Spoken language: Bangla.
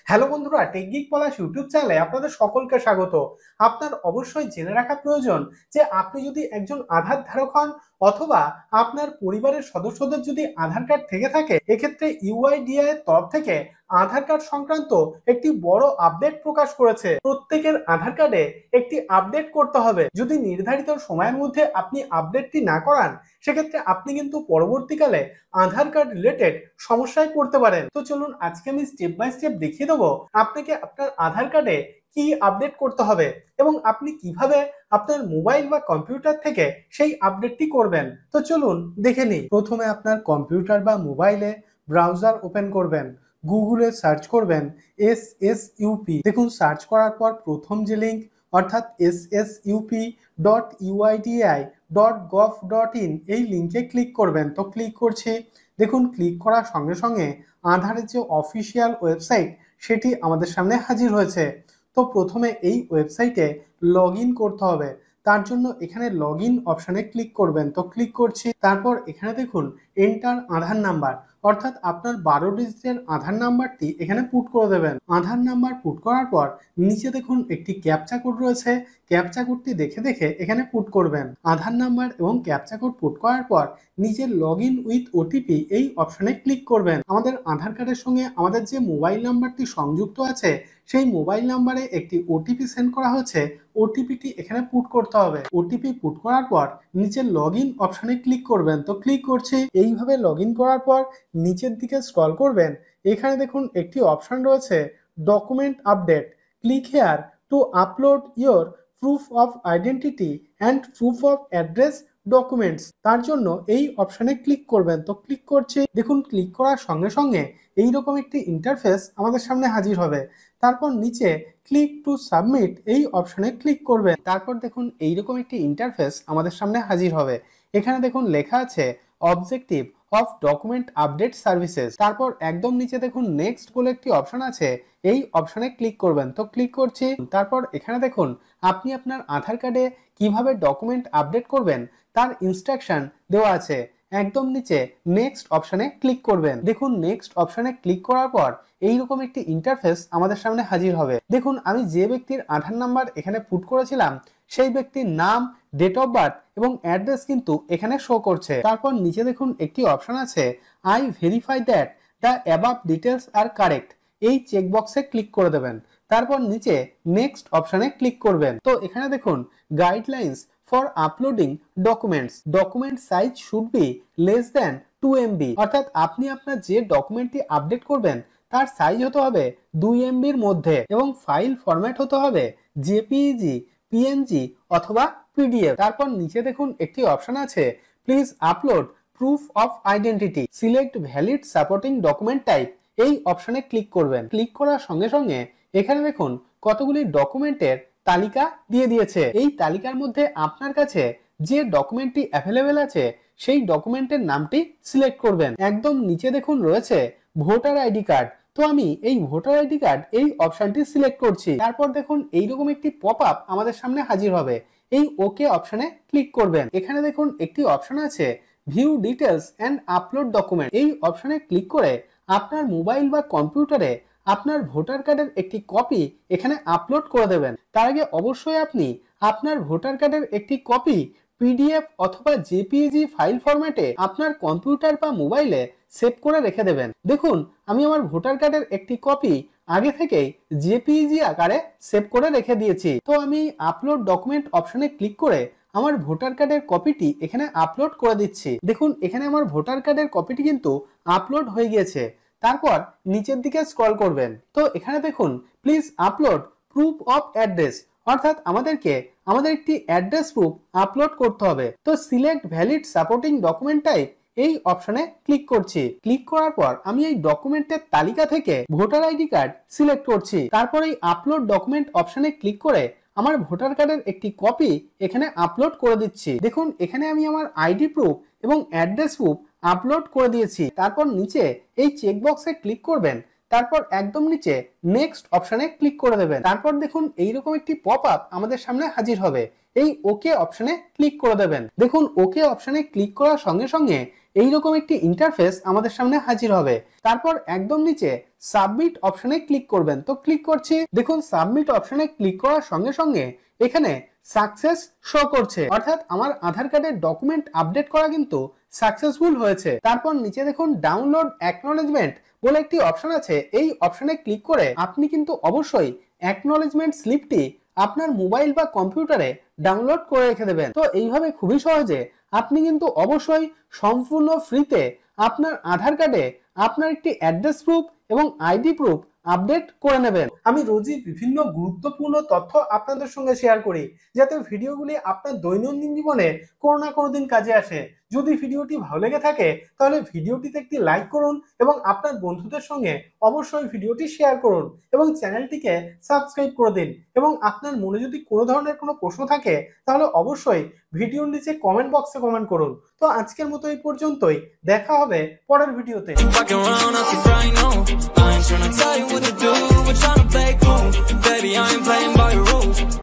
হ্যালো বন্ধুরা, টেকগিক পলাশ ইউটিউব চ্যানেলে আপনাদের সকলকে স্বাগত। আপনার অবশ্যই জেনে রাখা প্রয়োজন যে আপনি যদি একজন আধার ধারক হন অথবা আপনার পরিবারের সদস্যদের যদি আধার কার্ড থেকে থাকে, এক্ষেত্রে ইউআইডিআই এর তরফ থেকে আধার কার্ড সংক্রান্ত একটি বড় আপডেট প্রকাশ করেছে। প্রত্যেকের আধার কার্ডে একটি আপডেট করতে হবে। যদি নির্ধারিত সময়ের মধ্যে আপনি আপডেটটি না করান, সেক্ষেত্রে আপনি কিন্তু পরবর্তীকালে আধার কার্ড রিলেটেড সমস্যায় পড়তে পারেন। তো চলুন আজকে আমি স্টেপ বাই স্টেপ দেখিয়ে দেবো আপনাকে আপনার আধার কার্ডে কি আপডেট করতে হবে এবং আপনি কিভাবে আপনার মোবাইল বা কম্পিউটার থেকে সেই আপডেটটি করবেন। তো চলুন দেখে নিই। প্রথমে আপনার কম্পিউটার বা মোবাইলে ব্রাউজার ওপেন করবেন, গুগলে সার্চ করবেন SSUP। দেখুন, সার্চ করার পর প্রথম যে লিঙ্ক অর্থাৎ SSUP.UIDAI.gov.in এই লিঙ্কে ক্লিক করবেন। তো ক্লিক করছি। দেখুন, ক্লিক করার সঙ্গে সঙ্গে আধারের যে অফিসিয়াল ওয়েবসাইট সেটি আমাদের সামনে হাজির হয়েছে। তো প্রথমে এই ওয়েবসাইটে লগ ইন করতে হবে। তার জন্য এখানে লগ ইন অপশানে ক্লিক করবেন। তো ক্লিক করছি। তারপর এখানে দেখুন এন্টার আধার নাম্বার, অর্থাৎ আপনার 12 ডিজিটের আধার নাম্বারটি এখানে পুট করে দেবেন। আধার নাম্বার পুট করার পর নিচে দেখুন একটি ক্যাপচা কোড রয়েছে, ক্যাপচা কোডটি দেখে দেখে এখানে পুট করবেন। আধার নাম্বার এবং ক্যাপচা কোড পুট করার পর নিচে লগ ইন উইথ ওটিপি এই অপশনে ক্লিক করবেন। আমাদের আধার কার্ডের সঙ্গে আমাদের যে মোবাইল নাম্বারটি সংযুক্ত আছে সেই মোবাইল নাম্বারে একটি ওটিপি সেন্ড করা হয়েছে, ওটিপিটি এখানে পুট করতে হবে। ওটিপি পুট করার পর নিচে লগ ইন অপশনে ক্লিক করবেন। তো ক্লিক করছি। এইভাবে লগ ইন করার পর নিচের দিকে স্ক্রল করবেন। এখানে দেখুন একটি অপশন রয়েছে document update. Click here two upload your proof of identity and proof of address documents. তার জন্য এই অপশনে ক্লিক করবেন। তো ক্লিক করছি। দেখুন, ক্লিক করার সঙ্গে সঙ্গে এইরকম একটি ইন্টারফেস আমাদের সামনে হাজির হবে। তারপর নিচে ক্লিক টু সাবমিট এই অপশনে ক্লিক করবেন। তারপর দেখুন এইরকম একটি ইন্টারফেস আমাদের সামনে হাজির হবে। এখানে দেখুন লেখা আছে objective of document update services. তারপর একদম নিচে দেখুন নেক্সট বলে একটি অপশন আছে, এই অপশনে ক্লিক করবেন। তো ক্লিক করছি। তারপর এখানে দেখুন আপনি আপনার আধার কার্ডে কিভাবে ডকুমেন্ট আপডেট করবেন তার ইনস্ট্রাকশন দেওয়া আছে। একদম নিচে নেক্সট অপশনে ক্লিক করবেন। দেখুন নেক্সট অপশনে ক্লিক করার পর এইরকম একটি ইন্টারফেস আমাদের সামনে হাজির হবে। দেখুন, আমি যে ব্যক্তির আধার নাম্বার এখানে পুট করেছিলাম সেই ব্যক্তির নাম, ডেট অফ বার্থ এবং অ্যাড্রেস কিন্তু এখানে শো করছে। তারপর নিচে দেখুন একটি অপশন আছে I verify that the above details are correct. এই চেকবক্সে ক্লিক করে দেবেন। তারপর নিচে নেক্সট অপশনে ক্লিক করবেন। তো এখানে দেখুন guidelines for uploading documents, document size should be less than 2 MB। অর্থাৎ আপনি আপনার যে ডকুমেন্টটি আপডেট করবেন তার সাইজ হতে হবে 2 MBর মধ্যে এবং ফাইল ফরম্যাট হতে হবে জেপিইজি, পিএনজি অথবা পিডিএফ। তারপর নিচে দেখুন একটি অপশন আছে please upload proof of identity, select valid supporting document type. এই অপশনে ক্লিক করবেন। ক্লিক করার সঙ্গে সঙ্গে এখানে দেখুন কতগুলি ডকুমেন্টের তালিকা দিয়ে দিয়েছে। এই তালিকার মধ্যে আপনার কাছে যে ডকুমেন্টটি অ্যাভেলেবেল আছে সেই ডকুমেন্টের নামটি সিলেক্ট করবেন। একদম নিচে দেখুন রয়েছে ভোটার আইডি কার্ড। তো আমি এই ভোটার আইডি কার্ড এই অপশনটি সিলেক্ট করছি। তারপর দেখুন এইরকম একটি পপ আপ আমাদের সামনে হাজির হবে। এই ওকে অপশনে ক্লিক করবেন। এখানে দেখুন একটি অপশন আছে view details and upload document. এই অপশনে ক্লিক করে আপনার মোবাইল বা কম্পিউটারে আপনার ভোটার কার্ডের একটি কপি এখানে আপলোড করে দেবেন। তার আগে অবশ্যই আপনি আপনার ভোটার কার্ডের একটি কপি পিডিএফ অথবা জেপিইজি ফাইল ফরম্যাটে আপনার কম্পিউটার বা মোবাইলে সেভ করে রেখে দেবেন। দেখুন, আমি আমার ভোটার কার্ডের একটি কপি আগে থেকেই জেপিইজি আকারে সেভ করে রেখে দিয়েছি। তো আমি আপলোড ডকুমেন্ট অপশনে ক্লিক করে আমার ভোটার কার্ডের কপিটি এখানে আপলোড করে দিচ্ছি। দেখুন, এখানে আমার ভোটার কার্ডের কপিটি কিন্তু আপলোড হয়ে গিয়েছে। তারপর নিচের দিকে স্ক্রল করবেন। তো এখানে দেখুন please upload proof of address, অর্থাৎ আমাদেরকে আমাদের একটি অ্যাড্রেস প্রুফ আপলোড করতে হবে। তো select valid supporting document type এই অপশনে ক্লিক করছি। ক্লিক করার পর আমি এই ডকুমেন্টের তালিকা থেকে ভোটার আইডি কার্ড সিলেক্ট করছি। তারপর এই আপলোড ডকুমেন্ট অপশনে ক্লিক করে আমার ভোটার কার্ডের একটি কপি এখানে আপলোড করে দিচ্ছি। দেখুন, এখানে আমি আমার আইডি প্রুফ এবং অ্যাড্রেস প্রুফ আপলোড করে দিয়েছি। তারপর নিচে এই চেকবক্সে ক্লিক করবেন। তারপর একদম নিচে নেক্সট অপশনে ক্লিক করে দেবেন। তারপর দেখুন এইরকম একটি পপ আপ আমাদের সামনে হাজির হবে। এই ওকে অপশনে ক্লিক করে দেবেন। দেখুন, ওকে অপশনে ক্লিক করার সঙ্গে সঙ্গে এইরকম একটি ইন্টারফেস আমাদের সামনে হাজির হবে। তারপর একদম নিচে সাবমিট অপশনে ক্লিক করবেন। তো ক্লিক করছি, দেখুন সাবমিট অপশনে ক্লিক করার সঙ্গে সঙ্গে এখানে সাকসেস শো করছে, অর্থাৎ আমার আধার কার্ডের ডকুমেন্ট আপডেট করা কিন্তু সাকসেসফুল হয়েছে। তারপর নিচে দেখুন ডাউনলোড অ্যাকনলেজমেন্ট বলে একটি অপশন আছে, এই অপশনে ক্লিক করে আপনি কিন্তু অবশ্যই অ্যাকনলেজমেন্ট স্লিপটি আপনার মোবাইল বা কম্পিউটারে ডাউনলোড করে রেখে দেবেন। তো এইভাবে খুবই সহজে আপনি কিন্তু অবশ্যই সম্পূর্ণ ফ্রিতে আপনার আধার কার্ডে আপনার একটি অ্যাড্রেস প্রুফ এবং আইডি প্রুফ আপডেট করে নেবেন। আমি রোজই বিভিন্ন গুরুত্বপূর্ণ তথ্য আপনাদের সঙ্গে শেয়ার করি, যাতে ভিডিওগুলি আপনার দৈনন্দিন জীবনে কোনো না কোনো দিন কাজে আসে। যদি ভিডিওটি ভালো লেগে থাকে তাহলে ভিডিওটিতে একটি লাইক করুন এবং আপনার বন্ধুদের সঙ্গে অবশ্যই ভিডিওটি শেয়ার করুন এবং চ্যানেলটিকে সাবস্ক্রাইব করে দিন। এবং আপনার মনে যদি কোনো ধরনের কোনো প্রশ্ন থাকে তাহলে অবশ্যই ভিডিওর নিচে কমেন্ট বক্সে কমেন্ট করুন। তো আজকের মতো এই পর্যন্তই, দেখা হবে পরের ভিডিওতে। Trying to tell you what to do, we're trying to play cool. Baby, I ain't playing by